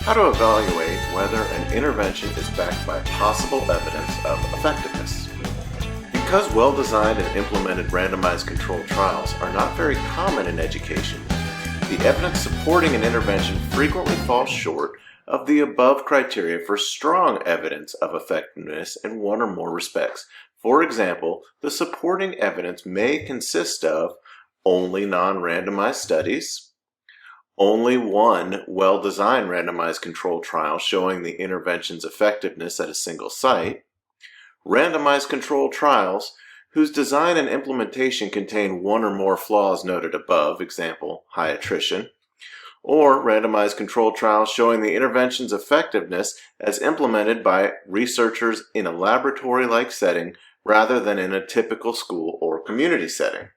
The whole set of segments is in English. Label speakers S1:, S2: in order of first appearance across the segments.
S1: How to evaluate whether an intervention is backed by possible evidence of effectiveness. Because well-designed and implemented randomized controlled trials are not very common in education, the evidence supporting an intervention frequently falls short of the above criteria for strong evidence of effectiveness in one or more respects. For example, the supporting evidence may consist of only non-randomized studies, only one well-designed randomized controlled trial showing the intervention's effectiveness at a single site, randomized controlled trials whose design and implementation contain one or more flaws noted above, example, high attrition, or randomized controlled trials showing the intervention's effectiveness as implemented by researchers in a laboratory-like setting rather than in a typical school or community setting.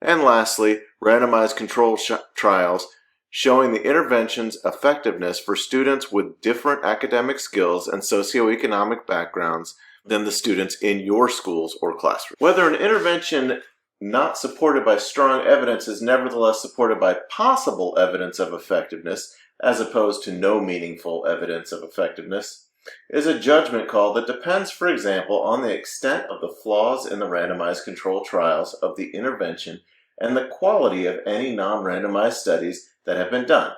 S1: And lastly, randomized controlled trials showing the intervention's effectiveness for students with different academic skills and socioeconomic backgrounds than the students in your schools or classrooms. Whether an intervention not supported by strong evidence is nevertheless supported by possible evidence of effectiveness, as opposed to no meaningful evidence of effectiveness, is a judgment call that depends, for example, on the extent of the flaws in the randomized controlled trials of the intervention and the quality of any non-randomized studies that have been done.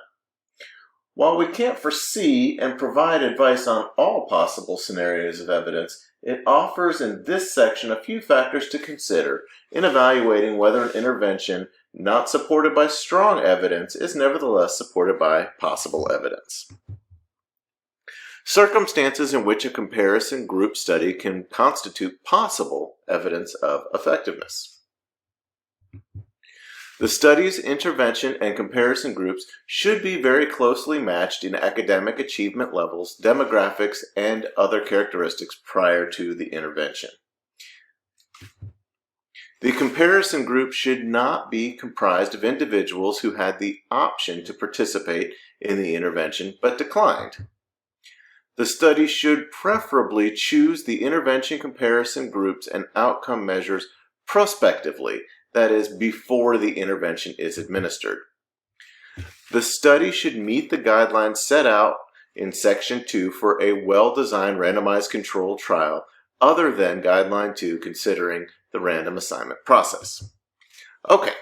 S1: While we can't foresee and provide advice on all possible scenarios of evidence, it offers in this section a few factors to consider in evaluating whether an intervention not supported by strong evidence is nevertheless supported by possible evidence. Circumstances in which a comparison group study can constitute possible evidence of effectiveness. The study's intervention and comparison groups should be very closely matched in academic achievement levels, demographics, and other characteristics prior to the intervention. The comparison group should not be comprised of individuals who had the option to participate in the intervention but declined. The study should preferably choose the intervention comparison groups and outcome measures prospectively, that is, before the intervention is administered. The study should meet the guidelines set out in Section 2 for a well-designed randomized controlled trial other than Guideline 2 considering the random assignment process. Okay.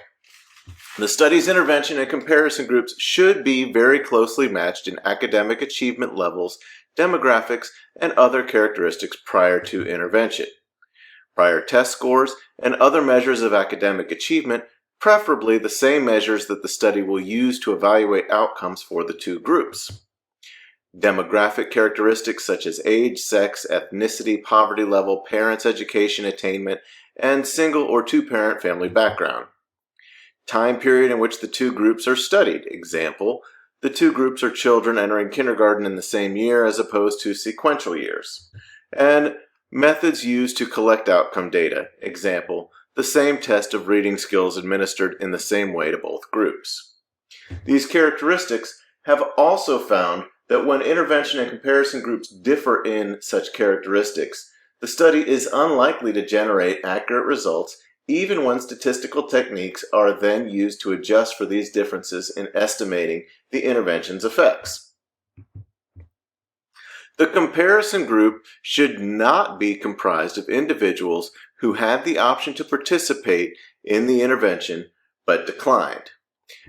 S1: The study's intervention and comparison groups should be very closely matched in academic achievement levels, demographics, and other characteristics prior to intervention. Prior test scores, and other measures of academic achievement, preferably the same measures that the study will use to evaluate outcomes for the two groups. Demographic characteristics such as age, sex, ethnicity, poverty level, parents' education attainment, and single or two-parent family background. Time period in which the two groups are studied. Example, the two groups are children entering kindergarten in the same year as opposed to sequential years. And methods used to collect outcome data. Example, the same test of reading skills administered in the same way to both groups. These characteristics have also found that when intervention and comparison groups differ in such characteristics, the study is unlikely to generate accurate results even when statistical techniques are then used to adjust for these differences in estimating the intervention's effects. The comparison group should not be comprised of individuals who had the option to participate in the intervention but declined.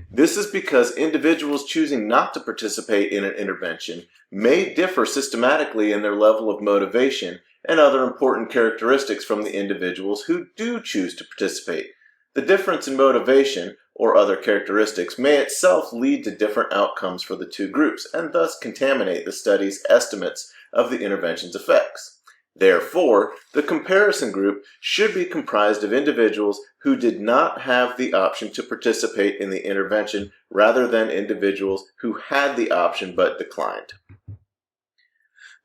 S1: This is because individuals choosing not to participate in an intervention may differ systematically in their level of motivation and other important characteristics from the individuals who do choose to participate. The difference in motivation or other characteristics may itself lead to different outcomes for the two groups and thus contaminate the study's estimates of the intervention's effects. Therefore, the comparison group should be comprised of individuals who did not have the option to participate in the intervention rather than individuals who had the option but declined.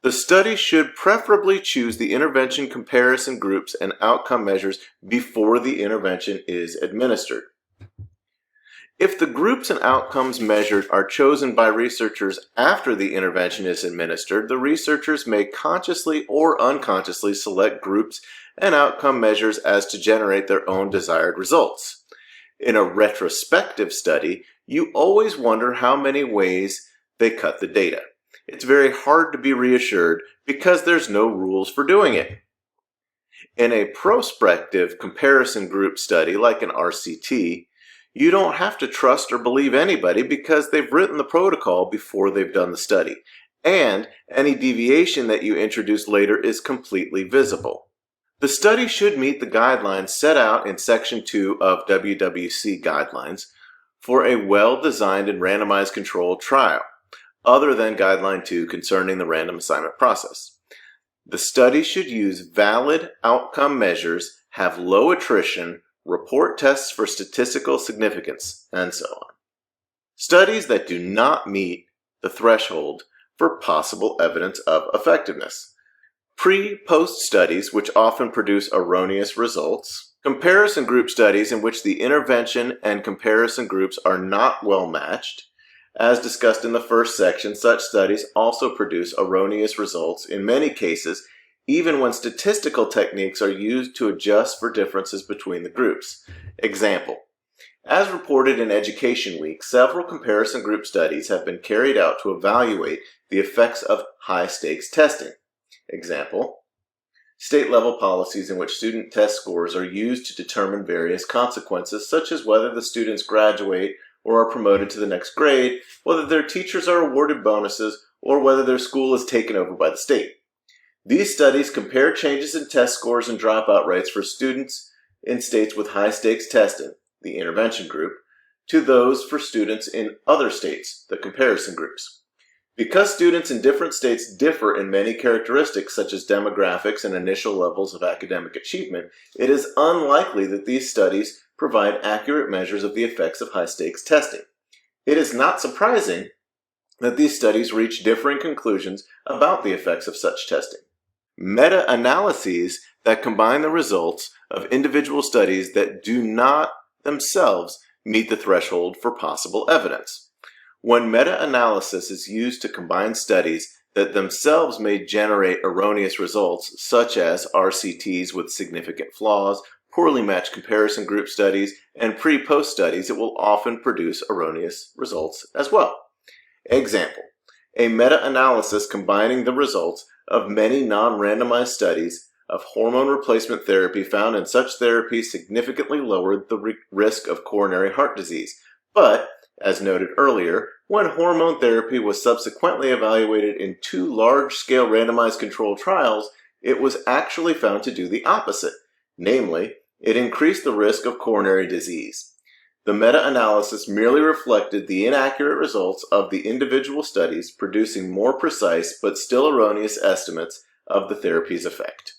S1: The study should preferably choose the intervention comparison groups and outcome measures before the intervention is administered. If the groups and outcomes measured are chosen by researchers after the intervention is administered, the researchers may consciously or unconsciously select groups and outcome measures as to generate their own desired results. In a retrospective study, you always wonder how many ways they cut the data. It's very hard to be reassured because there's no rules for doing it. In a prospective comparison group study like an RCT, you don't have to trust or believe anybody because they've written the protocol before they've done the study, and any deviation that you introduce later is completely visible. The study should meet the guidelines set out in Section 2 of WWC guidelines for a well-designed and randomized controlled trial, other than Guideline 2 concerning the random assignment process. The study should use valid outcome measures, have low attrition, report tests for statistical significance, and so on. Studies that do not meet the threshold for possible evidence of effectiveness. Pre-post studies which often produce erroneous results. Comparison group studies in which the intervention and comparison groups are not well matched. As discussed in the first section, such studies also produce erroneous results in many cases, even when statistical techniques are used to adjust for differences between the groups. Example: as reported in Education Week, several comparison group studies have been carried out to evaluate the effects of high-stakes testing. Example: state-level policies in which student test scores are used to determine various consequences, such as whether the students graduate or are promoted to the next grade, whether their teachers are awarded bonuses, or whether their school is taken over by the state. These studies compare changes in test scores and dropout rates for students in states with high-stakes testing, the intervention group, to those for students in other states, the comparison groups. Because students in different states differ in many characteristics such as demographics and initial levels of academic achievement, it is unlikely that these studies provide accurate measures of the effects of high-stakes testing. It is not surprising that these studies reach differing conclusions about the effects of such testing. Meta-analyses that combine the results of individual studies that do not themselves meet the threshold for possible evidence. When meta-analysis is used to combine studies that themselves may generate erroneous results, such as RCTs with significant flaws, poorly matched comparison group studies, and pre-post studies, it will often produce erroneous results as well. Example: a meta-analysis combining the results of many non-randomized studies of hormone replacement therapy found in such therapy significantly lowered the risk of coronary heart disease. But, as noted earlier, when hormone therapy was subsequently evaluated in 2 large-scale randomized controlled trials, it was actually found to do the opposite. Namely, it increased the risk of coronary disease. The meta-analysis merely reflected the inaccurate results of the individual studies, producing more precise but still erroneous estimates of the therapy's effect.